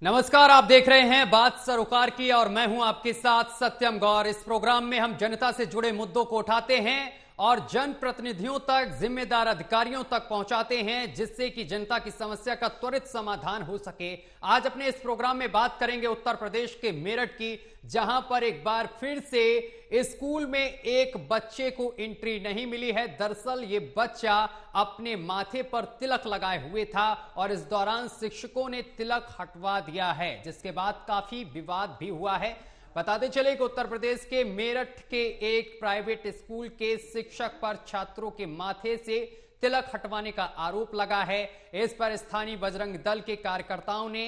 नमस्कार, आप देख रहे हैं बात सरोकार की और मैं हूं आपके साथ सत्यम गौर। इस प्रोग्राम में हम जनता से जुड़े मुद्दों को उठाते हैं और जनप्रतिनिधियों तक, जिम्मेदार अधिकारियों तक पहुंचाते हैं, जिससे कि जनता की समस्या का त्वरित समाधान हो सके। आज अपने इस प्रोग्राम में बात करेंगे उत्तर प्रदेश के मेरठ की, जहां पर एक बार फिर से स्कूल में एक बच्चे को एंट्री नहीं मिली है। दरअसल ये बच्चा अपने माथे पर तिलक लगाए हुए था और इस दौरान शिक्षकों ने तिलक हटवा दिया है, जिसके बाद काफी विवाद भी हुआ है। बताते चले कि उत्तर प्रदेश के मेरठ के एक प्राइवेट स्कूल के शिक्षक पर छात्रों के माथे से तिलक हटवाने का आरोप लगा है। इस पर स्थानीय बजरंग दल के कार्यकर्ताओं ने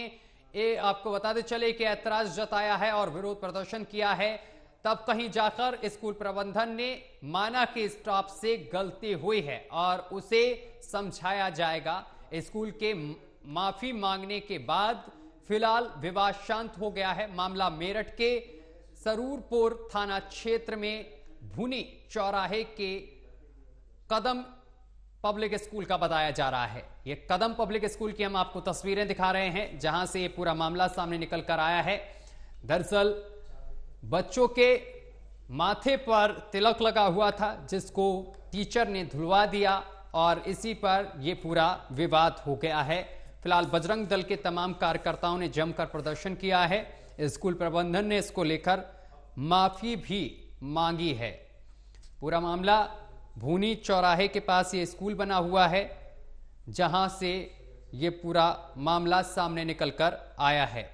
आपको बताते चले कि ऐतराज जताया है और विरोध प्रदर्शन किया है। तब कहीं जाकर स्कूल प्रबंधन ने माना कि स्टाफ से गलती हुई है और उसे समझाया जाएगा। स्कूल के माफी मांगने के बाद फिलहाल विवाद शांत हो गया है। मामला मेरठ के सरूरपुर थाना क्षेत्र में भुनी चौराहे के कदम पब्लिक स्कूल का बताया जा रहा है। यह कदम पब्लिक स्कूल की हम आपको तस्वीरें दिखा रहे हैं, जहां से यह पूरा मामला सामने निकल कर आया है। दरअसल बच्चों के माथे पर तिलक लगा हुआ था, जिसको टीचर ने धुलवा दिया और इसी पर यह पूरा विवाद हो गया है। फिलहाल बजरंग दल के तमाम कार्यकर्ताओं ने जमकर प्रदर्शन किया है। स्कूल प्रबंधन ने इसको लेकर माफी भी मांगी है। पूरा मामला भूनी चौराहे के पास ये स्कूल बना हुआ है, जहां से ये पूरा मामला सामने निकलकर आया है।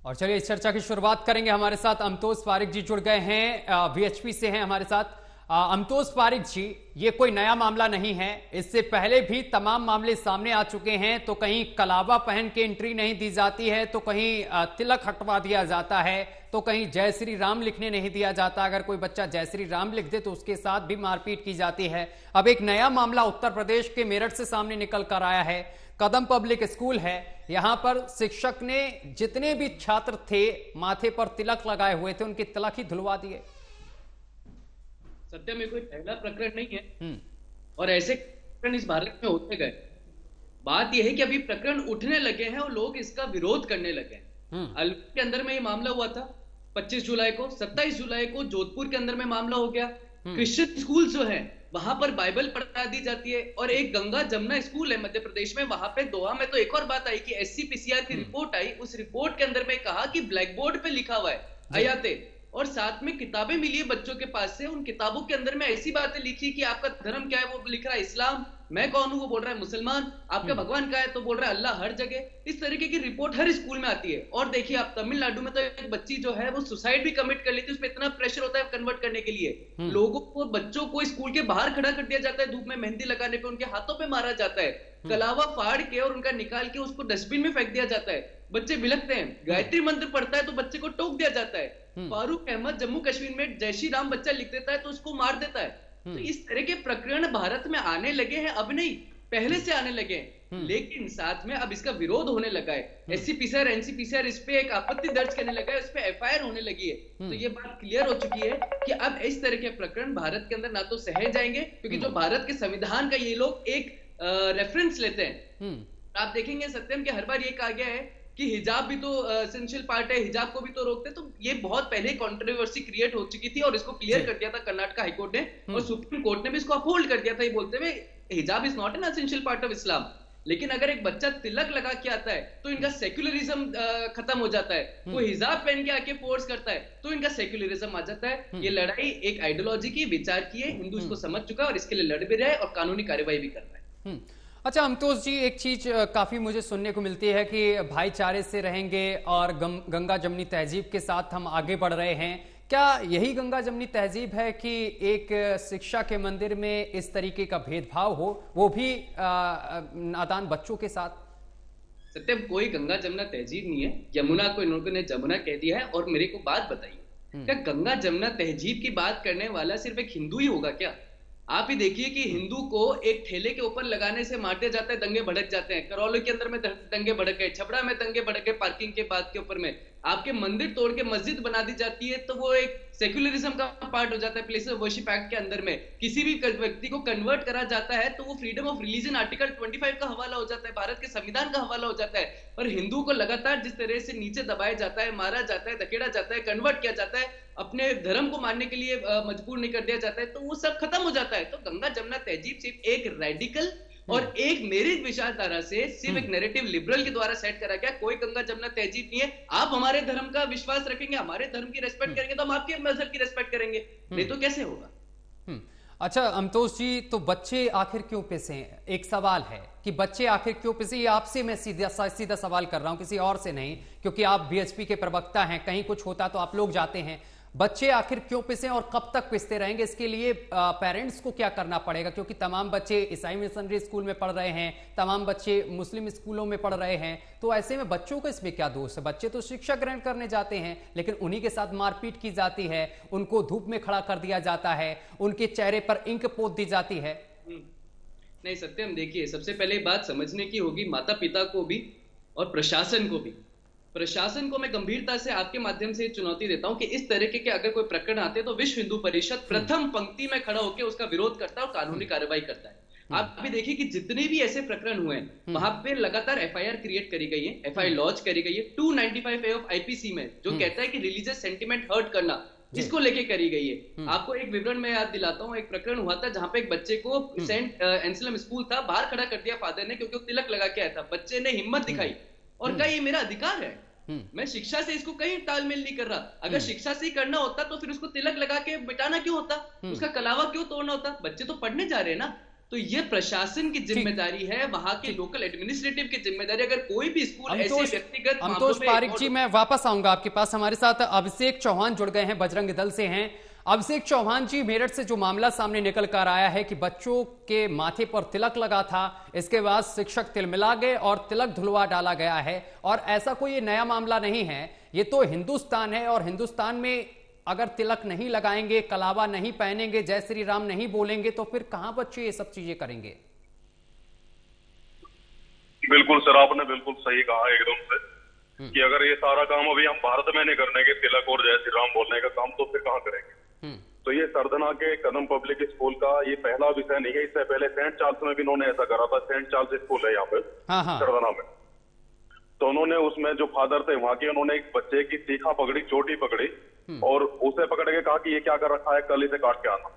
और चलिए इस चर्चा की शुरुआत करेंगे। हमारे साथ अमतोष पारिक जी जुड़ गए हैं, वीएचपी से हैं हमारे साथ। अमतोष पारिक जी, ये कोई नया मामला नहीं है, इससे पहले भी तमाम मामले सामने आ चुके हैं। तो कहीं कलावा पहन के एंट्री नहीं दी जाती है, तो कहीं तिलक हटवा दिया जाता है, तो कहीं जय श्री राम लिखने नहीं दिया जाता। अगर कोई बच्चा जय श्री राम लिख दे तो उसके साथ भी मारपीट की जाती है। अब एक नया मामला उत्तर प्रदेश के मेरठ से सामने निकल कर आया है। कदम पब्लिक स्कूल है, यहां पर शिक्षक ने जितने भी छात्र थे माथे पर तिलक लगाए हुए थे, उनके तिलक ही धुलवा दिए। सत्य में कोई पहला प्रकरण नहीं है और ऐसे प्रकरण इस भारत में होते गए। बात यह है कि अभी प्रकरण उठने लगे हैं और लोग इसका विरोध करने लगे हैं। अलवर के अंदर में ये मामला हुआ था 25 जुलाई को, 27 जुलाई को जोधपुर के अंदर में मामला हो गया। क्रिश्चियन स्कूल जो है वहां पर बाइबल पढ़ा दी जाती है, और एक गंगा जमुना स्कूल है मध्य प्रदेश में, वहां पे दोहा में तो एक और बात आई कि एससीपीसीआर की रिपोर्ट आई। उस रिपोर्ट के अंदर में कहा कि ब्लैक बोर्ड पे लिखा हुआ है आयाते, और साथ में किताबें मिली है बच्चों के पास से। उन किताबों के अंदर में ऐसी बातें लिखी कि आपका धर्म क्या है, वो लिख रहा है इस्लाम, मैं कौन हूं वो बोल रहा है मुसलमान, आपका भगवान क्या है तो बोल रहा है अल्लाह। हर जगह इस तरीके की रिपोर्ट हर स्कूल में आती है। और देखिए आप तमिलनाडु में तो एक बच्ची जो है वो सुसाइड भी कमिट कर लेती है, उसमें इतना प्रेशर होता है कन्वर्ट करने के लिए। लोगों को, बच्चों को स्कूल के बाहर खड़ा कर दिया जाता है, धूप में मेहंदी लगाने पे उनके हाथों पे मारा जाता है, कलावा फाड़ के और उनका निकाल के उसको डस्टबिन में फेंक दिया जाता है। बच्चे बिलखते हैं, गायत्री मंत्र पढ़ता है तो बच्चे को टोक दिया जाता है। फारूक अहमद जम्मू कश्मीर में जय श्री राम बच्चा लिख देता है तो उसको मार देता है। तो इस तरह के प्रकरण भारत में आने लगे हैं, अब नहीं पहले से आने लगे हैं, लेकिन साथ में अब इसका विरोध होने लगा है। एससीपीसीआर एनसीपीसीआर इस पे एक आपत्ति दर्ज करने लगा है, इस पे एफआईआर होने लगी है। तो ये बात क्लियर हो चुकी है कि अब इस तरह के प्रकरण भारत के अंदर ना तो सहे जाएंगे, क्योंकि जो भारत के संविधान का ये लोग एक रेफरेंस लेते हैं। आप देखेंगे सत्यम कि हर बार ये कहा गया है कि हिजाब भी तो एसेंशियल पार्ट है, हिजाब को भी तो रोकते। तो ये बहुत पहले कंट्रोवर्सी क्रिएट हो चुकी थी और इसको क्लियर कर दिया था कर्नाटक हाई कोर्ट ने, और सुप्रीम कोर्ट ने भी इसको अपहोल्ड कर दिया था, ये बोलते हुए हिजाब is not an essential part of Islam. लेकिन अगर एक बच्चा तिलक लगा के आता है तो इनका सेक्युलरिज्म खत्म हो जाता है। वो हिजाब पहन के आके फोर्स करता है तो इनका सेक्युलरिज्म आ जाता है। ये लड़ाई एक आइडियोलॉजी की, विचार की है, हिंदू इसको समझ चुका है और इसके लिए लड़ भी रहा है और कानूनी कार्रवाई भी कर रहा है। अच्छा अमतोष जी, एक चीज काफी मुझे सुनने को मिलती है कि भाईचारे से रहेंगे और गंगा जमनी तहजीब के साथ हम आगे बढ़ रहे हैं। क्या यही गंगा जमनी तहजीब है कि एक शिक्षा के मंदिर में इस तरीके का भेदभाव हो, वो भी नादान बच्चों के साथ? सत्यम, कोई गंगा जमुना तहजीब नहीं है। यमुना को इन लोगों ने जमुना कह दिया है। और मेरे को बात बताइए, क्या गंगा जमुना तहजीब की बात करने वाला सिर्फ एक हिंदू ही होगा क्या? आप ही देखिए कि हिंदू को एक ठेले के ऊपर लगाने से मार दिया जाता है, दंगे भड़क जाते हैं। करौली के अंदर में दंगे भड़क गए, छपरा में दंगे भड़क गए पार्किंग के बात के ऊपर में, आपके मंदिर तोड़ के मस्जिद बना दी जाती है, तो वो एक सेक्युलरिज्म का पार्ट हो जाता है। प्लेस ऑफ वर्शिप एक्ट के अंदर में किसी भी व्यक्ति को कन्वर्ट करा जाता है तो वो फ्रीडम ऑफ रिलीजन आर्टिकल 25 का हवाला हो जाता है, भारत के संविधान का हवाला हो जाता है। पर हिंदू को लगातार जिस तरह से नीचे दबाया जाता है, मारा जाता है, धकेड़ा जाता है, कन्वर्ट किया जाता है, अपने धर्म को मानने के लिए मजबूर नहीं कर दिया जाता है, तो वो सब खत्म हो जाता है। तो गंगा जमुना तहजीब सिर्फ एक रेडिकल और एक मेरी विचारधारा से सिर्फ एक नैरेटिव लिबरल के द्वारा सेट करा गया, कोई गंगा जमुना तहजीब नहीं है। आप हमारे धर्म का विश्वास रखेंगे, हमारे धर्म की रेस्पेक्ट करेंगे तो हम आपके मजहब की रेस्पेक्ट करेंगे, नहीं तो कैसे होगा। अच्छा अमतोष जी, तो बच्चे आखिर क्यों पिसे हैं? एक सवाल है कि बच्चे आखिर क्यों पिसे, ये आपसे मैं सीधा सवाल कर रहा हूं, किसी और से नहीं, क्योंकि आप बीएचपी के प्रवक्ता हैं, कहीं कुछ होता तो आप लोग जाते हैं। बच्चे आखिर क्यों पिसे और कब तक पिसते रहेंगे? इसके लिए पेरेंट्स को क्या करना पड़ेगा? क्योंकि तमाम बच्चे ईसाई मिशनरी स्कूल में पढ़ रहे हैं, तमाम बच्चे मुस्लिम स्कूलों में पढ़ रहे हैं, तो ऐसे में बच्चों को इसमें क्या दोष है? बच्चे तो शिक्षा ग्रहण करने जाते हैं, लेकिन उन्हीं के साथ मारपीट की जाती है, उनको धूप में खड़ा कर दिया जाता है, उनके चेहरे पर इंक पोत दी जाती है। नहीं सत्यम, देखिए सबसे पहले बात समझने की होगी माता पिता को भी और प्रशासन को भी। प्रशासन को मैं गंभीरता से आपके माध्यम से चुनौती देता हूं कि इस तरीके के अगर कोई प्रकरण आते हैं तो विश्व हिंदू परिषद प्रथम पंक्ति में खड़ा होकर उसका विरोध करता है और कानूनी कार्रवाई करता है। आप भी देखिए कि जितने भी ऐसे प्रकरण हुए हैं वहां पे लगातार एफआईआर क्रिएट करी गई है, एफआईआर लॉन्च करी गई है 295A ऑफ आईपीसी में, जो कहता है कि रिलीजियस सेंटिमेंट हर्ट करना, इसको लेके करी गई है। आपको एक विवरण में याद दिलाता हूँ, एक प्रकरण हुआ था जहां पे एक बच्चे को सेंट एंसलम स्कूल था, बाहर खड़ा कर दिया फादर ने, क्योंकि वो तिलक लगा के आया था। बच्चे ने हिम्मत दिखाई और कहा ये मेरा अधिकार है, मैं शिक्षा से इसको कहीं तालमेल नहीं कर रहा। अगर शिक्षा से ही करना होता तो फिर उसको तिलक लगा के बिटाना क्यों होता, उसका कलावा क्यों तोड़ना होता? बच्चे तो पढ़ने जा रहे हैं ना। तो ये प्रशासन की जिम्मेदारी है, वहां के लोकल एडमिनिस्ट्रेटिव की जिम्मेदारी। अगर कोई भी स्कूल ऐसे व्यक्तिगत अमतोष पारिक जी, मैं वापस आऊंगा आपके पास। हमारे साथ अभिषेक चौहान जुड़ गए हैं, बजरंग दल से हैं। अभिषेक चौहान जी, मेरठ से जो मामला सामने निकल कर आया है कि बच्चों के माथे पर तिलक लगा था, इसके बाद शिक्षक तिलमिला गए और तिलक धुलवा डाला गया है, और ऐसा कोई नया मामला नहीं है, ये तो हिंदुस्तान है। और हिंदुस्तान में अगर तिलक नहीं लगाएंगे, कलावा नहीं पहनेंगे, जय श्री राम नहीं बोलेंगे, तो फिर कहां बच्चे ये सब चीजें करेंगे? बिल्कुल सर, आपने बिल्कुल सही कहा एकदम से कि अगर ये सारा काम अभी हम भारत में नहीं करने के, तिलक और जय श्री राम बोलने का काम, तो फिर कहां करेंगे? तो ये सरधना के कदम पब्लिक स्कूल का ये पहला विषय नहीं है। इससे पहले सेंट चार्ल्स में भी इन्होंने ऐसा करा था। सेंट चार्ल्स स्कूल है यहाँ पे सरधना में, तो उन्होंने उसमें जो फादर थे वहां के, उन्होंने एक बच्चे की तीखा पकड़ी, चोटी पकड़ी और उसे पकड़ के कहा कि ये क्या कर रखा है, कल इसे काट के आना।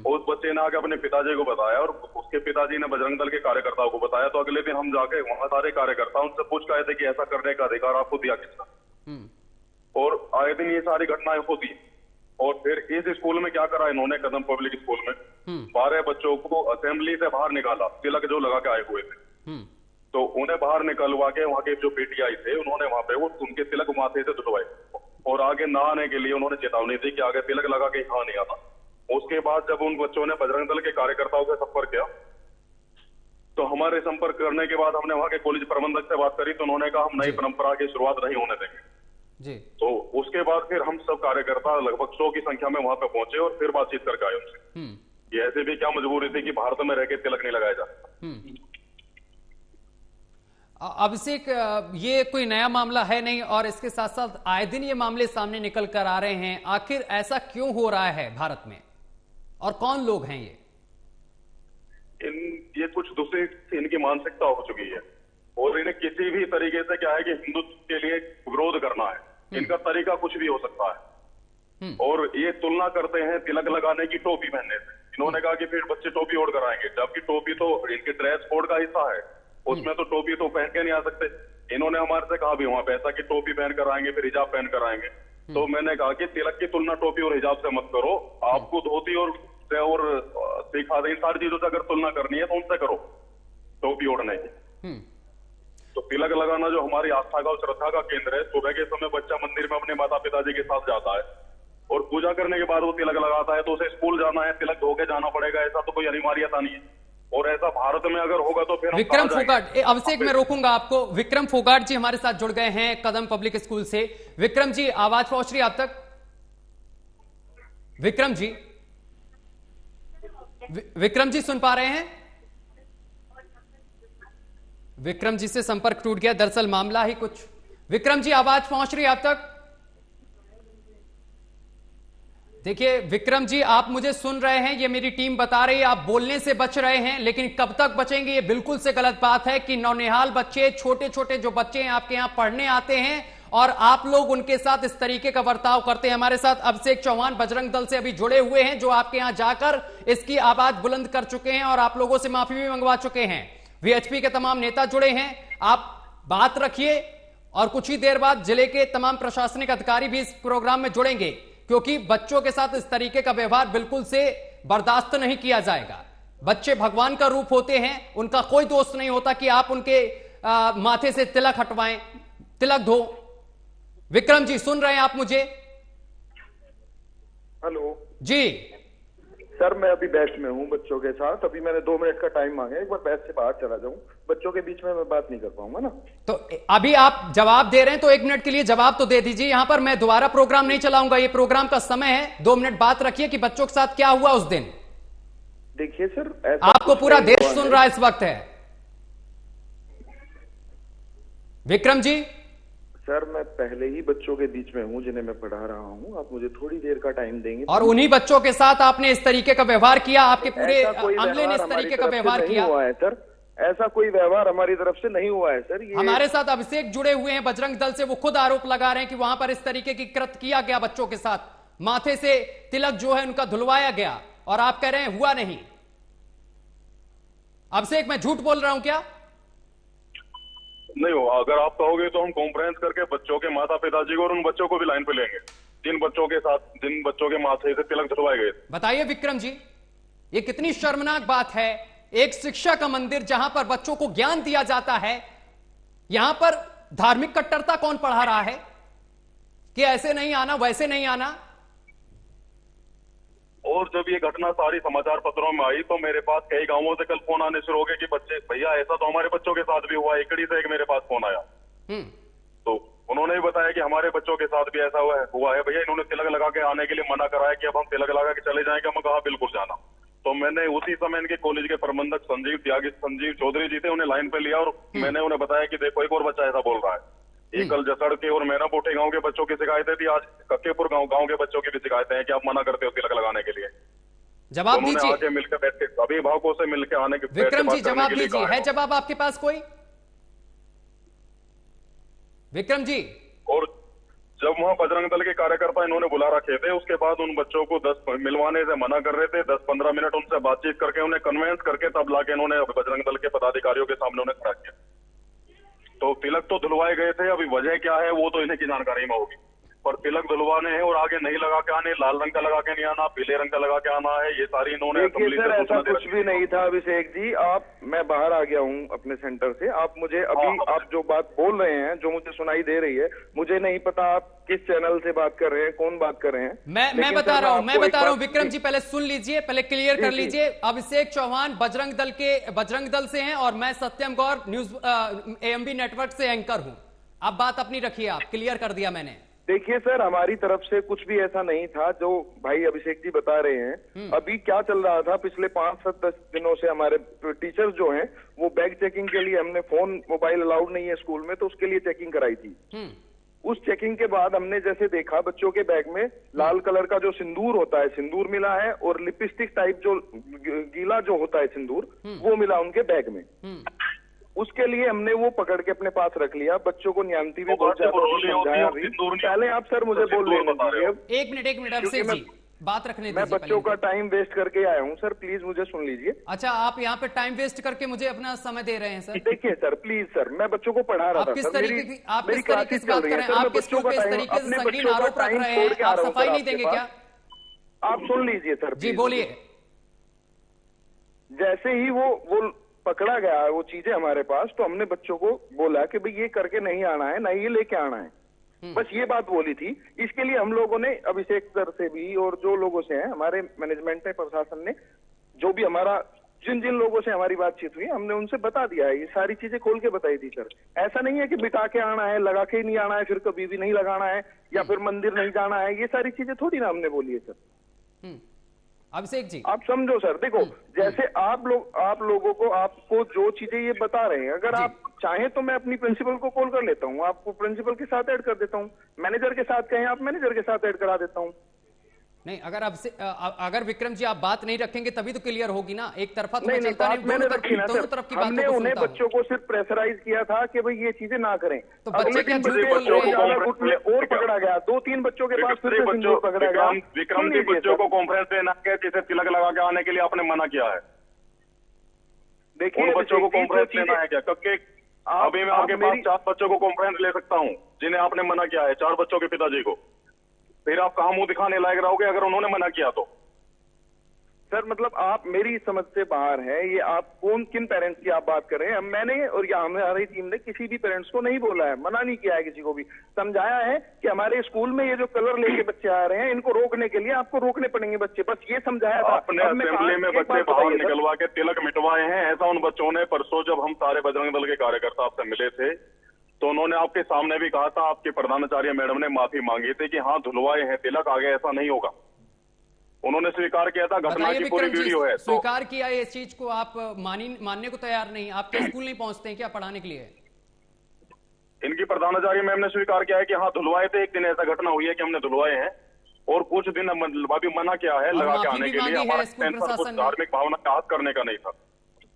उस बच्चे ने आके अपने पिताजी को बताया और उसके पिताजी ने बजरंग दल के कार्यकर्ताओं को बताया। तो अगले दिन हम जाके वहां सारे कार्यकर्ता उनसे पूछ गए थे कि ऐसा करने का अधिकार आपको दिया किसने, और आए दिन ये सारी घटनाएं होती। और फिर इस स्कूल में क्या करा इन्होंने, कदम पब्लिक स्कूल में 12 बच्चों को असेंबली से बाहर निकाला, तिलक जो लगा के आए हुए थे, तो उन्हें बाहर निकलवा के वहां के जो पीटीआई थे उन्होंने वहां पे वो उनके तिलक माथे से धुलवाए और आगे ना आने के लिए उन्होंने चेतावनी दी कि आगे तिलक लगा के यहाँ नहीं आना। उसके बाद जब उन बच्चों ने बजरंग दल के कार्यकर्ताओं से संपर्क किया, तो हमारे संपर्क करने के बाद हमने वहां के कॉलेज प्रबंधक से बात करी, तो उन्होंने कहा हम नई परंपरा की शुरुआत नहीं होने देंगे जी। तो उसके बाद फिर हम सब कार्यकर्ता लगभग 100 की संख्या में वहां पे पहुंचे और फिर बातचीत करके आए उनसे। ये ऐसे भी क्या मजबूरी थी कि भारत में रह के तिलक नहीं लगाया जाता। अभिषेक, ये कोई नया मामला है नहीं, और इसके साथ साथ आए दिन ये मामले सामने निकल कर आ रहे हैं। आखिर ऐसा क्यों हो रहा है भारत में, और कौन लोग हैं ये? ये कुछ दूसरी इनकी मानसिकता हो चुकी है और इन्हें किसी भी तरीके से क्या है कि हिंदुत्व के लिए विरोध करना है। इनका तरीका कुछ भी हो सकता है और ये तुलना करते हैं तिलक लगाने की टोपी पहनने से। इन्होंने कहा कि फिर बच्चे टोपी ओढ़ कर आएंगे, जबकि टोपी तो इनके ड्रेस कोड का हिस्सा है, उसमें तो टोपी तो पहन के नहीं आ सकते। इन्होंने हमारे से कहा भी वहां पे ऐसा कि टोपी पहन कर आएंगे, फिर हिजाब पहन कर आएंगे। तो मैंने कहा कि तिलक की तुलना टोपी और हिजाब से मत करो, आपको धोती और सीखा इन सारी चीजों से अगर तुलना करनी है तो उनसे करो, टोपी ओढ़ने की। तो तिलक लगाना जो हमारी आस्था का और श्रद्धा का केंद्र है, सुबह के समय बच्चा मंदिर में अपने माता पिताजी के साथ जाता है और पूजा करने के बाद वो तिलक लगाता है, तो उसे स्कूल जाना है, तिलक धो के जाना पड़ेगा, ऐसा तो कोई अनिवार्यता नहीं है। और ऐसा भारत में अगर होगा तो फिर विक्रम फोगाट, अभिषेक मैं रोकूंगा आपको। विक्रम फोगाट जी हमारे साथ जुड़ गए हैं कदम पब्लिक स्कूल से। विक्रम जी, आवाज पहुंच रही है आप तक? विक्रम जी, विक्रम जी सुन पा रहे हैं? विक्रम जी से संपर्क टूट गया। दरअसल मामला ही कुछ विक्रम जी आवाज पहुंच रही है आप तक? देखिए विक्रम जी, आप मुझे सुन रहे हैं, ये मेरी टीम बता रही है आप बोलने से बच रहे हैं, लेकिन कब तक बचेंगे? ये बिल्कुल से गलत बात है कि नौनिहाल बच्चे, छोटे छोटे जो बच्चे हैं आपके यहां पढ़ने आते हैं और आप लोग उनके साथ इस तरीके का बर्ताव करते हैं। हमारे साथ अभिषेक चौहान बजरंग दल से अभी जुड़े हुए हैं, जो आपके यहां जाकर इसकी आवाज बुलंद कर चुके हैं और आप लोगों से माफी भी मंगवा चुके हैं। वीएचपी के तमाम नेता जुड़े हैं, आप बात रखिए और कुछ ही देर बाद जिले के तमाम प्रशासनिक अधिकारी भी इस प्रोग्राम में जुड़ेंगे, क्योंकि बच्चों के साथ इस तरीके का व्यवहार बिल्कुल से बर्दाश्त नहीं किया जाएगा। बच्चे भगवान का रूप होते हैं, उनका कोई दोष नहीं होता कि आप उनके माथे से तिलक हटवाएं, तिलक धो। विक्रम जी सुन रहे हैं आप मुझे? हेलो जी सर, मैं अभी बैच में हूँ बच्चों के साथ। अभी मैंने 2 मिनट का टाइम मांगा, एक बार बैच से बाहर चला जाऊं, बच्चों के बीच में मैं बात नहीं कर पाऊंगा ना। तो अभी आप जवाब दे रहे हैं तो 1 मिनट के लिए जवाब तो दे दीजिए। यहां पर मैं दोबारा प्रोग्राम नहीं चलाऊंगा, ये प्रोग्राम का समय है। 2 मिनट बात रखिए कि बच्चों के साथ क्या हुआ उस दिन। देखिए सर, ऐसा आपको पूरा देश सुन रहा है इस वक्त है। विक्रम जी सर, मैं पहले ही बच्चों के बीच में हूँ जिन्हें मैं पढ़ा रहा हूँ। आप मुझे थोड़ी देर का टाइम देंगे? और उन्हीं बच्चों के साथ आपने इस तरीके का व्यवहार किया, आपके पूरे ऐसा कोई अमले ने इस व्यवहार तरीके का हमारी तरफ व्यवहार से किया। नहीं हुआ है सर, ऐसा कोई व्यवहार हमारी तरफ से नहीं हुआ है सर। ये हमारे साथ अभिषेक जुड़े हुए हैं बजरंग दल से, वो खुद आरोप लगा रहे हैं कि वहां पर इस तरीके की कृत्य किया गया बच्चों के साथ, माथे से तिलक जो है उनका धुलवाया गया, और आप कह रहे हैं हुआ नहीं। अभिषेक मैं झूठ बोल रहा हूं क्या? नहीं हो, अगर आप कहोगे तो हम कॉन्फ्रेंस करके बच्चों के माता पिताजी को और उन बच्चों को भी लाइन पे लेंगे जिन बच्चों के साथ, जिन बच्चों के माथे से तिलक धुलवाए गए। बताइए विक्रम जी, ये कितनी शर्मनाक बात है। एक शिक्षा का मंदिर जहां पर बच्चों को ज्ञान दिया जाता है, यहां पर धार्मिक कट्टरता कौन पढ़ा रहा है कि ऐसे नहीं आना, वैसे नहीं आना? और जब ये घटना सारी समाचार पत्रों में आई तो मेरे पास कई गांवों से कल फोन आने शुरू हो गए कि बच्चे, भैया ऐसा तो हमारे बच्चों के साथ भी हुआ। एकड़ी से एक मेरे पास फोन आया, तो उन्होंने भी बताया कि हमारे बच्चों के साथ भी ऐसा हुआ है भैया। इन्होंने तिलक लगा के आने के लिए मना कराया कि अब हम तिलक लगा के चले जाएंगे। मैं कहा बिल्कुल जाना। तो मैंने उसी समय इनके कॉलेज के प्रबंधक संजीव चौधरी जी थे, उन्हें लाइन पे लिया और मैंने उन्हें बताया कि देखो एक और बच्चा ऐसा बोल रहा है। ये कल जसड़ के और मैनापुटी गांव के बच्चों की शिकायतें थी, आज कक्केपुर गांव के बच्चों की भी शिकायतें हैं कि आप मना करते हो तिलक लगाने के लिए। जवाब दीजिए। आके मिलकर बैठ के अभिभावकों से मिलकर आने के, विक्रम जी जवाब दीजिए, है जवाब आपके पास कोई? विक्रम जी, और जब वहाँ बजरंग दल के कार्यकर्ता इन्होंने बुला रखे थे, उसके बाद उन बच्चों को 10 मिलवाने से मना कर रहे थे। 10-15 मिनट उनसे बातचीत करके उन्हें कन्वेंस करके तब लाके इन्होंने बजरंग दल के पदाधिकारियों के सामने उन्हें खड़ा किया। तो तिलक तो धुलवाए गए थे, अभी वजह क्या है वो तो इन्हीं की जानकारी में होगी। पर तिलक धुलवाने हैं और आगे नहीं लगा के आने, लाल रंग का लगा के नहीं आना, पीले रंग का लगा के आना है, ये सारी इन्होंने देखिए सर, ऐसा कुछ भी नहीं था अभिषेक जी। मैं बाहर आ गया हूँ अपने सेंटर से। आप मुझे अभी आप जो बात बोल रहे हैं, जो मुझे सुनाई दे रही है, मुझे नहीं पता आप किस चैनल से बात कर रहे हैं, कौन बात कर रहे हैं। मैं बता रहा हूँ विक्रम जी, पहले सुन लीजिए, पहले क्लियर कर लीजिए। अभिषेक चौहान बजरंग दल से हैं और मैं सत्यम गौर न्यूज AMB नेटवर्क से एंकर हूं। अब बात अपनी रखिए, आप क्लियर कर दिया मैंने। देखिए सर, हमारी तरफ से कुछ भी ऐसा नहीं था जो भाई अभिषेक जी बता रहे हैं। अभी क्या चल रहा था, पिछले 5-7 दिनों से हमारे टीचर्स जो हैं वो बैग चेकिंग के लिए, हमने फोन मोबाइल अलाउड नहीं है स्कूल में, तो उसके लिए चेकिंग कराई थी। उस चेकिंग के बाद हमने जैसे देखा बच्चों के बैग में लाल कलर का जो सिंदूर होता है, सिंदूर मिला है, और लिपस्टिक टाइप जो गीला जो होता है सिंदूर, वो मिला उनके बैग में। उसके लिए हमने वो पकड़ के अपने पास रख लिया। बच्चों को न्यान्ती भी बहुत ज्यादा समझाया। पहले आप सर मुझे बोल लेने दीजिए। एक मिनट अभिषेक जी, बात रखने दीजिए। मैं बच्चों का टाइम वेस्ट करके आया हूँ सर, प्लीज मुझे सुन लीजिए। अच्छा, आप यहाँ पे टाइम वेस्ट करके मुझे अपना समय दे रहे हैं सर? देखिए सर, प्लीज सर, मैं बच्चों को पढ़ा रहा था। आप किस तरीके की बात कर रहे हैं? आप बच्चों को इस तरीके से संगीन आरोप रख रहे हैं, आप सफाई नहीं देंगे क्या? आप सुन लीजिए सर जी, बोलिए। जैसे ही वो पकड़ा गया वो चीजें हमारे पास, तो हमने बच्चों को बोला कि भाई ये करके नहीं आना है, ना ये लेके आना है। बस ये बात बोली थी। इसके लिए हम लोगों ने अभिषेक सर से भी और जो लोगों से हैं हमारे मैनेजमेंट ने, प्रशासन ने, जो भी हमारा जिन लोगों से हमारी बातचीत हुई, हमने उनसे बता दिया है, ये सारी चीजें खोल के बताई थी सर। ऐसा नहीं है कि बिठा के आना है, लगा के ही नहीं आना है, फिर कभी भी नहीं लगाना है, या फिर मंदिर नहीं जाना है, ये सारी चीजें थोड़ी ना हमने बोली है सर। अभिषेक जी, आप समझो सर, देखो जैसे आप लोगों को, आपको जो चीजें ये बता रहे हैं, अगर आप चाहे तो मैं अपनी प्रिंसिपल को कॉल कर लेता हूँ, आपको प्रिंसिपल के साथ ऐड कर देता हूँ, मैनेजर के साथ कहें आप मैनेजर के साथ ऐड करा देता हूँ। नहीं, अगर विक्रम जी आप बात नहीं रखेंगे तभी तो क्लियर होगी ना, एक तरफा तो नहीं, मैं चलता बात मैंने रखी ना दोनों सर, तरफ की हमने बातों को उन्हें सुनता हूं। बच्चों को सिर्फ प्रेशराइज किया था कि भाई ये चीजें ना करें। तो बच्चे क्या झूठ बोल रहे हैं? और पकड़ा गया, 2-3 बच्चों के पास फिर से सिंदूर पकड़ा गया। विक्रम जी बच्चों को कॉन्फ्रेंस देना है, जिसे तिलक लगा के आने के लिए आपने मना किया है। देखिए उन बच्चों को कॉन्फ्रेंस लेना है क्या? क्योंकि अभी मैं आपके पास 4 बच्चों को कॉन्फ्रेंस ले सकता हूँ जिन्हें आपने मना किया है, 4 बच्चों के पिताजी को। फिर आप कहाँ मुंह दिखाने लायक रहोगे अगर उन्होंने मना किया तो? सर मतलब आप मेरी समझ से बाहर है, ये आप किन पेरेंट्स की आप बात कर रहे हैं? मैंने और या हमारी टीम ने किसी भी पेरेंट्स को नहीं बोला है, मना नहीं किया है किसी को भी, समझाया है कि हमारे स्कूल में ये जो कलर लेके बच्चे आ रहे हैं इनको रोकने के लिए आपको रोकने पड़ेंगे बच्चे, बस ये समझाया था। आपने असेंबली में बच्चे बाहर निकलवा के तिलक मिटवाए हैं, ऐसा उन बच्चों ने परसों जब हम सारे बजरंग दल के कार्यकर्ता आपसे मिले थे तो उन्होंने आपके सामने भी कहा था, आपके प्रधानाचार्य मैडम ने माफी मांगी थी कि हाँ धुलवाए हैं तिलक, आगे ऐसा नहीं होगा। उन्होंने स्वीकार किया था, घटना की पूरी वीडियो है। स्वीकार किया है इस चीज को, आप मानने को तैयार नहीं? आपके स्कूल नहीं पहुंचते हैं क्या पढ़ाने के लिए? इनकी प्रधानाचार्य मैम ने स्वीकार किया है कि हाँ धुलवाए थे, एक दिन ऐसा घटना हुई है कि हमने धुलवाए हैं और कुछ दिन अभी मना किया है लगा के आने के लिए। हमारा सेंसर कुछ धार्मिक भावना का आहत करने का नहीं था।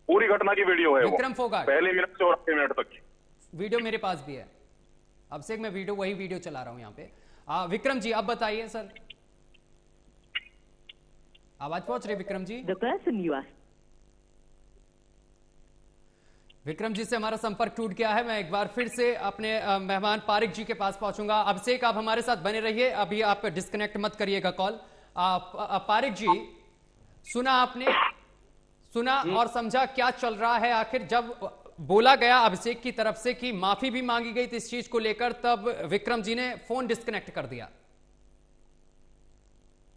पूरी घटना की वीडियो है वो, पहले मिनट से और 8 मिनट तक की वीडियो मेरे पास भी है। अब से मैं वही वीडियो चला रहा हूं यहाँ पे। विक्रम जी अब बताइए सर, आवाज पहुंच रही विक्रम जी? विक्रम जी से हमारा संपर्क टूट गया है। मैं एक बार फिर से अपने मेहमान पारिक जी के पास पहुंचूंगा। अभिषेक आप हमारे साथ बने रहिए, अभी आप डिस्कनेक्ट मत करिएगा कॉल। पारिक जी, सुना आपने, सुना और समझा क्या चल रहा है? आखिर जब बोला गया अभिषेक की तरफ से कि माफी भी मांगी गई थी इस चीज को लेकर, तब विक्रम जी ने फोन डिस्कनेक्ट कर दिया।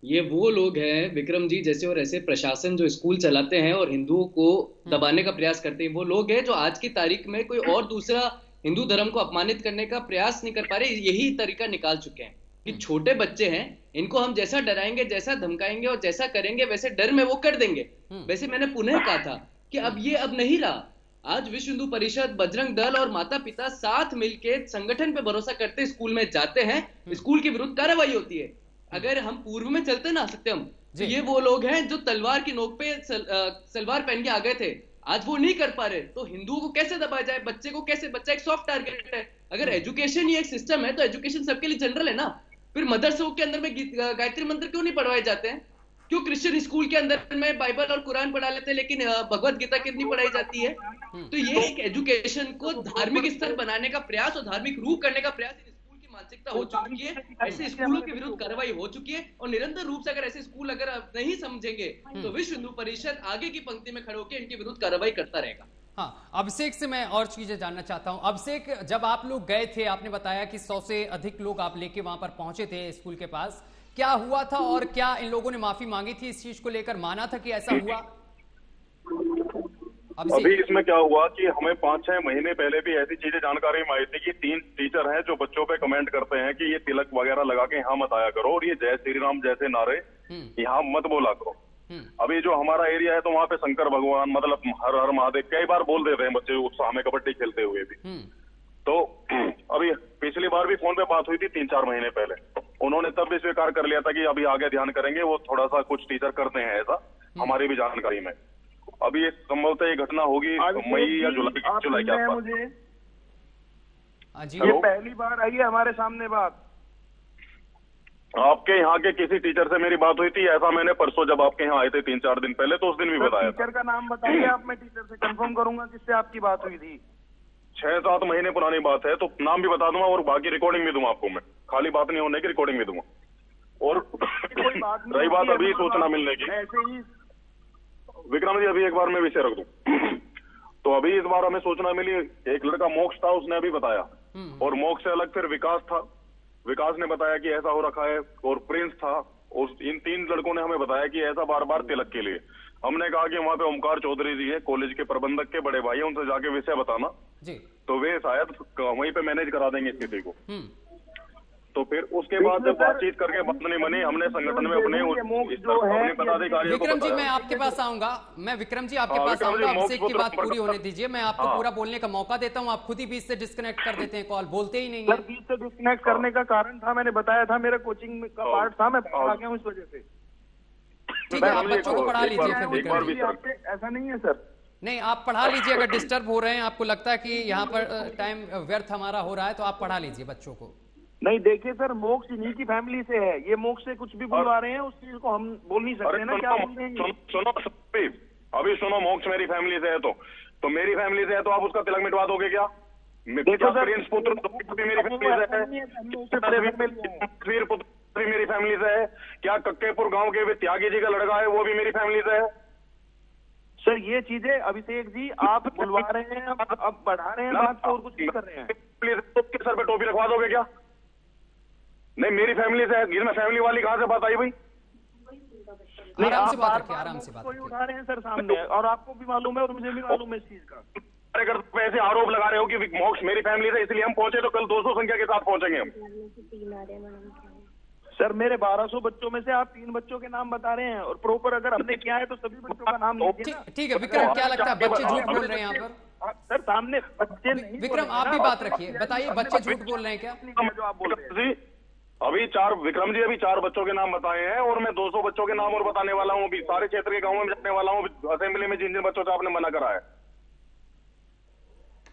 ये वो लोग हैं विक्रम जी, जैसे और ऐसे प्रशासन जो स्कूल चलाते हैं और हिंदुओं को दबाने का प्रयास करते हैं, वो लोग हैं जो आज की तारीख में कोई और दूसरा हिंदू धर्म को अपमानित करने का प्रयास नहीं कर पा रहे। यही तरीका निकाल चुके हैं कि छोटे बच्चे हैं, इनको हम जैसा डराएंगे, जैसा धमकाएंगे और जैसा करेंगे वैसे डर में वो कर देंगे। वैसे मैंने पुनः कहा था कि अब ये अब नहीं रहा। आज विश्व हिंदू परिषद, बजरंग दल और माता पिता साथ मिलकर संगठन पे भरोसा करते स्कूल में जाते हैं, स्कूल के विरुद्ध कार्रवाई होती है। अगर हम पूर्व में चलते ना सकते हम, तो ये वो लोग हैं जो तलवार की नोक पे सलवार पहन के आ गए थे, आज वो नहीं कर पा रहे। तो हिंदुओं को कैसे दबाया जाए, बच्चे को कैसे? बच्चा एक सॉफ्ट टारगेट है। अगर एजुकेशन ही एक सिस्टम है तो एजुकेशन सबके लिए जनरल है ना। फिर मदरसों के अंदर में गायत्री मंत्र क्यों नहीं पढ़वाए जाते हैं? क्यों क्रिश्चियन स्कूल के अंदर में बाइबल और कुरान पढ़ा लेते हैं लेकिन भगवत गीता कितनी पढ़ाई जाती है? तो ये एक एजुकेशन को धार्मिक स्तर बनाने का प्रयास और धार्मिक रूप करने का प्रयास स्कूल की मानसिकता हो चुकी है। ऐसे स्कूलों के विरुद्ध कार्रवाई हो चुकी है और निरंतर रूप से अगर ऐसे स्कूल अगर नहीं समझेंगे तो विश्व हिंदू परिषद आगे की पंक्ति में खड़े होकर इनके विरुद्ध कार्रवाई करता रहेगा। हाँ, अभिषेक से मैं और चीजें जानना चाहता हूं। अभिषेक, जब आप लोग गए थे, आपने बताया कि 100 से अधिक लोग आप लेके वहां पर पहुंचे थे स्कूल के पास, क्या हुआ था और क्या इन लोगों ने माफी मांगी थी इस चीज को लेकर? माना था कि ऐसा हुआ? अभी इसमें क्या हुआ कि हमें 5-6 महीने पहले भी ऐसी चीजें जानकारी में आई थी कि 3 टीचर हैं जो बच्चों पे कमेंट करते हैं कि ये तिलक वगैरह लगा के यहाँ मत आया करो और ये जय श्री राम जैसे नारे यहाँ मत बोला करो। अभी जो हमारा एरिया है तो वहाँ पे शंकर भगवान, मतलब हर हर महादेव कई बार बोल देते हैं बच्चे उत्साह में कबड्डी खेलते हुए भी। तो अभी पिछली बार भी फोन पे बात हुई थी 3-4 महीने पहले, उन्होंने तब भी स्वीकार कर लिया था कि अभी आगे ध्यान करेंगे। वो थोड़ा सा कुछ टीचर करते हैं ऐसा हमारी भी जानकारी में। अभी ये संभवतः ये घटना होगी मई या जुलाई के आसपास। ये पहली बार आई है हमारे सामने बात। आपके यहाँ के किसी टीचर से मेरी बात हुई थी ऐसा मैंने परसों जब आपके यहाँ आए थे 3-4 दिन पहले, तो उस दिन भी बताया। टीचर का नाम बताइए आप, मैं टीचर से कंफर्म करूंगा किससे आपकी बात हुई थी। 6-7 महीने पुरानी बात है, तो नाम भी बता दूंगा और बाकी रिकॉर्डिंग भी दूंगा आपको। मैं खाली बात नहीं होने की रिकॉर्डिंग भी दूंगा। और रही बात अभी सूचना मिलने की, ऐसे ही विक्रम जी अभी एक बार मैं विषय रख दूं तो अभी इस बार हमें सूचना मिली, एक लड़का मोक्ष था, उसने अभी बताया, और मोक्ष से अलग फिर विकास था, विकास ने बताया कि ऐसा हो रखा है, और प्रिंस था, और इन 3 लड़कों ने हमें बताया कि ऐसा बार बार तिलक के लिए। हमने कहा कि वहाँ पे ओमकार चौधरी जी है, कॉलेज के प्रबंधक के बड़े भाई है, उनसे जाके विषय बताना जी, तो वे शायद वहीं पे मैनेज करा देंगे स्थिति को। तो फिर उसके बाद जब बातचीत करके बात नहीं बनी, हमने संगठन में अपने पदाधिकारियों विक्रम जी मैं आपके पास आऊंगा, मैं विक्रम जी आपके पास आऊंगा, अभिषेक की बात पूरी होने दीजिए, मैं आपको पूरा बोलने का मौका देता हूं, आप खुद ही बीच से डिस्कनेक्ट कर देते हैं कॉल, बोलते ही नहीं है। बीच से डिस्कनेक्ट करने का कारण था, मैंने बताया था, मेरा कोचिंग का पार्ट था, मैं आ गया हूँ इस वजह से। ठीक है, आप बच्चों को पढ़ा लीजिए फिर विक्रम जी। ऐसा नहीं है सर, नहीं आप पढ़ा लीजिए, अगर डिस्टर्ब हो रहे हैं, आपको लगता है कि यहाँ पर टाइम व्यर्थ हमारा हो रहा है, तो आप पढ़ा लीजिए बच्चों को। नहीं देखिए सर, मोक्ष इन्हीं की फैमिली से है, ये मोक्ष से कुछ भी बुलवा रहे हैं, उस चीज को हम बोल नहीं सकते ना, क्या बोल रहे हैं। सुनो अभी सुनो, मोक्ष मेरी फैमिली से है तो मेरी फैमिली से है तो आप उसका तिलक मिटवा दोगे क्या? देखो सर, प्रिंस पुत्र मेरी फैमिली से है, पुत्र भी मेरी फैमिली से है, क्या कक्केपुर गांव के त्यागी जी का लड़का है वो भी मेरी फैमिली से है। सर ये चीजें अभिषेक जी आप बुलवा रहे हैं, अब बढ़ा रहे हैं बात को और कुछ नहीं कर रहे हैं। उसके सर पे टोपी रखवा दोगे क्या? नहीं मेरी फैमिली से है, इसमें फैमिली वाली कहां से बात आई भाई? नहीं आराम आप से बात बार रखिए, आराम से बात कोई रखिए। उठा रहे हैं सर सामने, और आपको भी मालूम है और मुझे भी मालूम है इस चीज का। अगर ऐसे आरोप लगा रहे हो कि मोक्ष मेरी फैमिली से इसलिए हम पहुंचे, तो कल 200 संख्या के साथ पहुंचेंगे हम। सर मेरे 1200 बच्चों में से आप 3 बच्चों के नाम बता रहे हैं, और प्रॉपर अगर हमने किया है तो सभी बच्चों का नाम लीजिए ना। ठीक है विक्रम, क्या लगता है बच्चे झूठ बोल रहे हैं यहाँ पर? सर सामने बच्चे नहीं, विक्रम आप भी बात रखिए, बताइए बच्चे झूठ बोल रहे हैं क्या? जो आप बोल रहे हैं अभी विक्रम जी अभी 4 बच्चों के नाम बताए हैं, और मैं 200 बच्चों के नाम और बताने वाला हूँ, अभी सारे क्षेत्र के गाँव में जाने वाला हूँ, असेंबली में जिन जिन बच्चों से आपने मना करा है।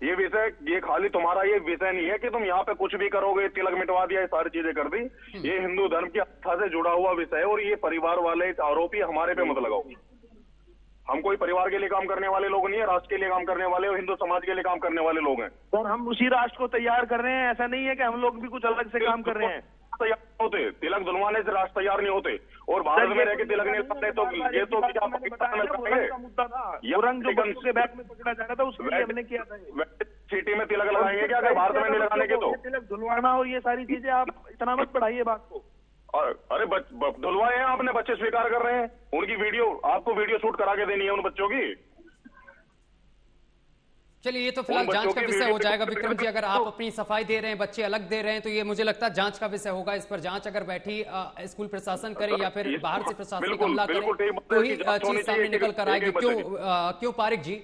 ये विषय, ये खाली तुम्हारा ये विषय नहीं है कि तुम यहाँ पे कुछ भी करोगे, तिलक मिटवा दिया, ये सारी चीजें कर दी, ये हिंदू धर्म की आस्था से जुड़ा हुआ विषय है, और ये परिवार वाले आरोपी हमारे पे मत लगाओ। हम कोई परिवार के लिए काम करने वाले लोग नहीं है, राष्ट्र के लिए काम करने वाले और हिंदू समाज के लिए काम करने वाले लोग हैं। सर हम उसी राष्ट्र को तैयार कर रहे हैं, ऐसा नहीं है कि हम लोग भी कुछ अलग से काम कर रहे हैं। तैयार होते, तिलक धुलवाने से राष्ट्र तैयार नहीं होते, और भारत में रह के तिलक नहीं लगाते तो ये तो मुद्दा था, रंग जो बच्चों के बैग में पकड़ा जा रहा था उसके लिए हमने किया था। सिटी में तिलक लगाएंगे क्या अगर भारत में नहीं लगाने के? तो तिलक धुलवाना और ये सारी चीजें आप इतना मत बढ़ाइए बात को। अरे धुलवाए हैं आपने, बच्चे स्वीकार कर रहे हैं, उनकी वीडियो आपको वीडियो शूट करा के देनी है उन बच्चों की। चलिए ये तो फिलहाल जांच का विषय हो जाएगा विक्रम जी, अगर आप अपनी सफाई दे रहे हैं, बच्चे अलग दे रहे हैं, तो ये मुझे लगता है जांच का विषय होगा। इस पर जांच अगर बैठी स्कूल प्रशासन करे या फिर बाहर से प्रशासनिक हमला करे तो ही चीज सामने निकल कर आएगी। क्यों पारिक जी?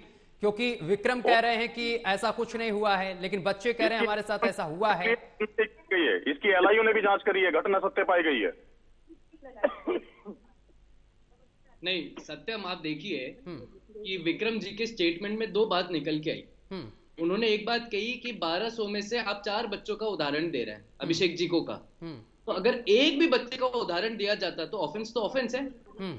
क्योंकि विक्रम कह रहे हैं कि ऐसा कुछ नहीं हुआ है, लेकिन बच्चे कह रहे हैं हमारे साथ ऐसा हुआ है। इसकी एलआईयू ने भी जांच करी है, घटना सत्य पाई गई है। नहीं सत्यम आप देखिए कि विक्रम जी के स्टेटमेंट में 2 बात निकल के आई। उन्होंने एक बात कही कि 1200 में से आप 4 बच्चों का उदाहरण दे रहे हैं, अभिषेक जी को का, तो अगर एक भी बच्चे का उदाहरण दिया जाता तो ऑफेंस है।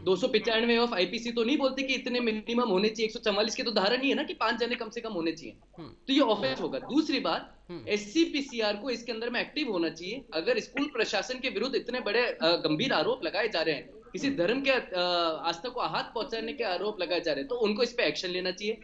295 ऑफ आईपीसी तो नहीं बोलते कि इतने मिनिमम होने चाहिए, 144 के तो धारा नहीं है ना कि 5 जने कम से कम होने चाहिए, तो ये ऑफेंस होगा। दूसरी बात, एससीपीसीआर को इसके अंदर में एक्टिव होना चाहिए। अगर स्कूल प्रशासन के विरुद्ध इतने बड़े गंभीर आरोप लगाए जा रहे हैं, किसी धर्म के आस्था को आहत पहुंचाने के आरोप लगाए जा रहे हैं, तो उनको इस पे एक्शन लेना चाहिए।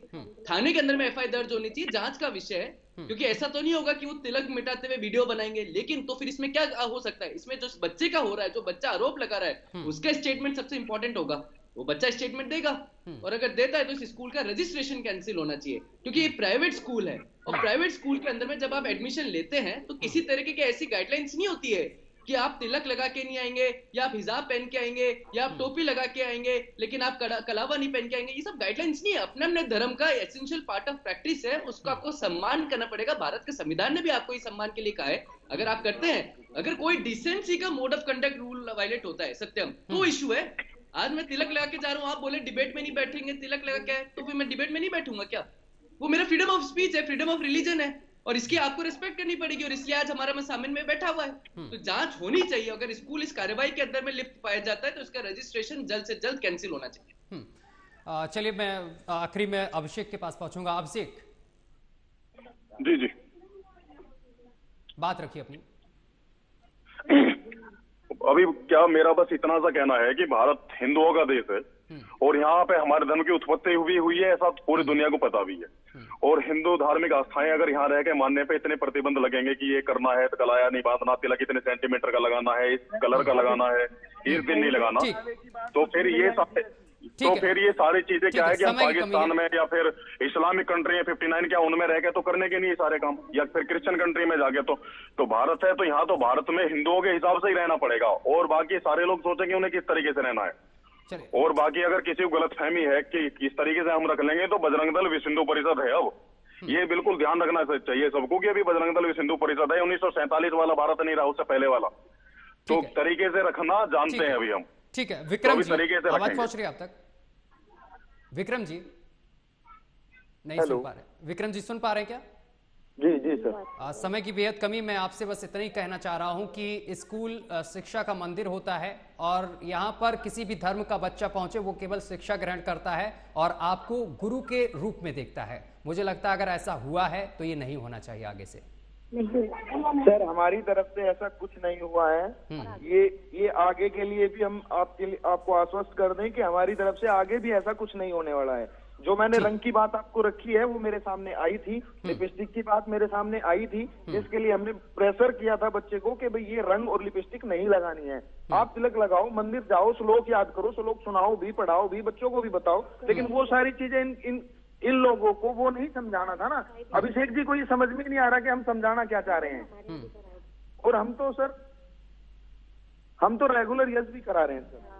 थाने के अंदर में एफआईआर दर्ज होनी चाहिए, जांच का विषय है, क्योंकि ऐसा तो नहीं होगा कि वो तिलक मिटाते हुए वीडियो बनाएंगे। लेकिन तो फिर इसमें क्या हो सकता है, इसमें जो बच्चे का हो रहा है, जो बच्चा आरोप लगा रहा है, उसका स्टेटमेंट सबसे इंपॉर्टेंट होगा। वो बच्चा स्टेटमेंट देगा, और अगर देता है तो इस स्कूल का रजिस्ट्रेशन कैंसिल होना चाहिए, क्योंकि ये प्राइवेट स्कूल है, और प्राइवेट स्कूल के अंदर में जब आप एडमिशन लेते हैं तो किसी तरीके की ऐसी गाइडलाइंस नहीं होती है कि आप तिलक लगा के नहीं आएंगे, या आप हिजाब पहन के आएंगे, या आप टोपी लगा के आएंगे, लेकिन आप कलावा नहीं पहन के आएंगे। ये सब गाइडलाइंस नहीं है, अपने अपने धर्म का एसेंशियल पार्ट ऑफ प्रैक्टिस है, उसको आपको सम्मान करना पड़ेगा। भारत के संविधान ने भी आपको इस सम्मान के लिए कहा है, अगर आप करते हैं, अगर कोई डिसेंसी का mode of conduct rule violate होता है सत्यम, तो इशू है। आज मैं तिलक लगा के जा रहा हूं, आप बोले डिबेट में नहीं बैठेंगे, तिलक लगा के, तो फिर मैं डिबेट में नहीं बैठूंगा क्या? वो मेरा फ्रीडम ऑफ स्पीच है, फ्रीडम ऑफ रिलीजन है, और इसकी आपको रिस्पेक्ट करनी पड़ेगी, और इसलिए आज हमारा सामने में बैठा हुआ है। तो जांच होनी चाहिए, अगर स्कूल इस कार्रवाई के अंदर में लिप्त पाया जाता है तो इसका रजिस्ट्रेशन जल्द से जल्द कैंसिल होना चाहिए। चलिए मैं आखिरी में अभिषेक के पास पहुंचूंगा। अभिषेक जी बात रखिए अपनी। अभी क्या मेरा बस इतना सा कहना है कि भारत हिंदुओं का देश है, और यहाँ पे हमारे धर्म की उत्पत्ति हुई है, ऐसा पूरी दुनिया को पता भी है। और हिंदू धार्मिक आस्थाएं अगर यहाँ रह के मानने पे इतने प्रतिबंध लगेंगे कि ये करना है, तो कलाया नहीं बांधना, तिलक इतने सेंटीमीटर का लगाना है, इस कलर का लगाना है, इस दिन नहीं लगाना, तो फिर ये तो फिर ये सारी चीजें क्या है कि हम समय की कमी पाकिस्तान है। में या फिर इस्लामिक कंट्री है 59 क्या उनमें रह के तो करने के नहीं ये सारे काम, या फिर क्रिश्चियन कंट्री में जाके तो भारत है, तो यहाँ तो भारत में हिंदुओं के हिसाब से ही रहना पड़ेगा, और बाकी सारे लोग सोचेंगे उन्हें किस तरीके से रहना है। चलिए, और बाकी अगर किसी को गलतफहमी है कि किस तरीके से हम रख लेंगे, तो बजरंग दल विश्व हिंदू परिषद है अब, ये बिल्कुल ध्यान रखना चाहिए सबको कि अभी बजरंग दल विश्व हिंदू परिषद है, 1947 वाला भारत नहीं रहा, उससे पहले वाला, तो ठीक है। तरीके से रखना जानते हैं अभी हम। ठीक है विक्रम तो जी, इस तरीके से आवाज रखेंगे। पहुंच रही है आप तक? विक्रम जी नहीं सुन पा रहे? विक्रम जी सुन पा रहे हैं क्या? जी जी सर। समय की बेहद कमी, मैं आपसे बस इतना ही कहना चाह रहा हूं कि स्कूल शिक्षा का मंदिर होता है और यहां पर किसी भी धर्म का बच्चा पहुंचे वो केवल शिक्षा ग्रहण करता है और आपको गुरु के रूप में देखता है। मुझे लगता है अगर ऐसा हुआ है तो ये नहीं होना चाहिए आगे से। सर हमारी तरफ से ऐसा कुछ नहीं हुआ है। ये आगे के लिए भी हम आपको आश्वस्त कर दें कि हमारी तरफ से आगे भी ऐसा कुछ नहीं होने वाला है। जो मैंने रंग की बात आपको रखी है वो मेरे सामने आई थी, लिपस्टिक की बात मेरे सामने आई थी, जिसके लिए हमने प्रेशर किया था बच्चे को कि भाई ये रंग और लिपस्टिक नहीं लगानी है, आप तिलक लगाओ, मंदिर जाओ, श्लोक याद करो, श्लोक सुनाओ भी, पढ़ाओ भी, बच्चों को भी बताओ, लेकिन वो सारी चीजें इन लोगों को वो नहीं समझाना था ना। अभिषेक जी को ये समझ में नहीं आ रहा कि हम समझाना क्या चाह रहे हैं। और हम तो रेगुलर यस भी करा रहे हैं सर।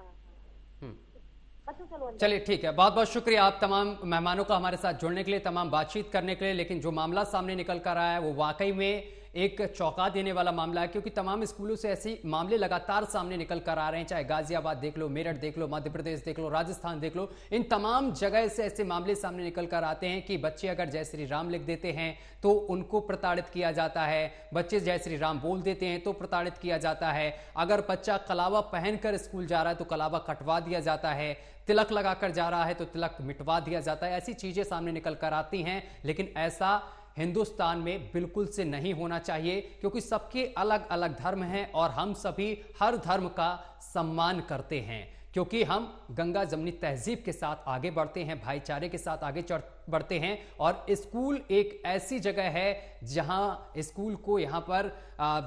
चलिए ठीक है, बहुत बहुत शुक्रिया आप तमाम मेहमानों का हमारे साथ जुड़ने के लिए, तमाम बातचीत करने के लिए। लेकिन जो मामला सामने निकल कर आया है वो वाकई में एक चौंका देने वाला मामला है, क्योंकि तमाम स्कूलों से ऐसे मामले लगातार सामने निकल कर आ रहे हैं। चाहे गाजियाबाद देख लो, मेरठ देख लो, मध्य प्रदेश देख लो, राजस्थान देख लो, इन तमाम जगह से ऐसे मामले सामने निकल कर आते हैं कि बच्चे अगर जय श्री राम लिख देते हैं तो उनको प्रताड़ित किया जाता है, बच्चे जय श्री राम बोल देते हैं तो प्रताड़ित किया जाता है, अगर बच्चा कलावा पहनकर स्कूल जा रहा है तो कलावा कटवा दिया जाता है, तिलक लगाकर जा रहा है तो तिलक मिटवा दिया जाता है। ऐसी चीजें सामने निकल कर आती हैं, लेकिन ऐसा हिंदुस्तान में बिल्कुल से नहीं होना चाहिए, क्योंकि सबके अलग अलग धर्म हैं और हम सभी हर धर्म का सम्मान करते हैं, क्योंकि हम गंगा जमनी तहजीब के साथ आगे बढ़ते हैं, भाईचारे के साथ आगे बढ़ते हैं। और स्कूल एक ऐसी जगह है जहां स्कूल को यहाँ पर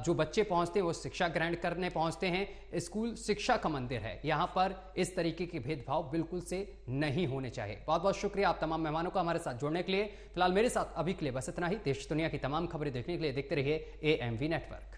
जो बच्चे पहुंचते हैं वो शिक्षा ग्रहण करने पहुंचते हैं। स्कूल शिक्षा का मंदिर है, यहाँ पर इस तरीके के भेदभाव बिल्कुल से नहीं होने चाहिए। बहुत बहुत शुक्रिया आप तमाम मेहमानों का हमारे साथ जुड़ने के लिए। फिलहाल मेरे साथ अभी के लिए बस इतना ही। देश दुनिया की तमाम खबरें देखने के लिए देखते रहिए AMV नेटवर्क।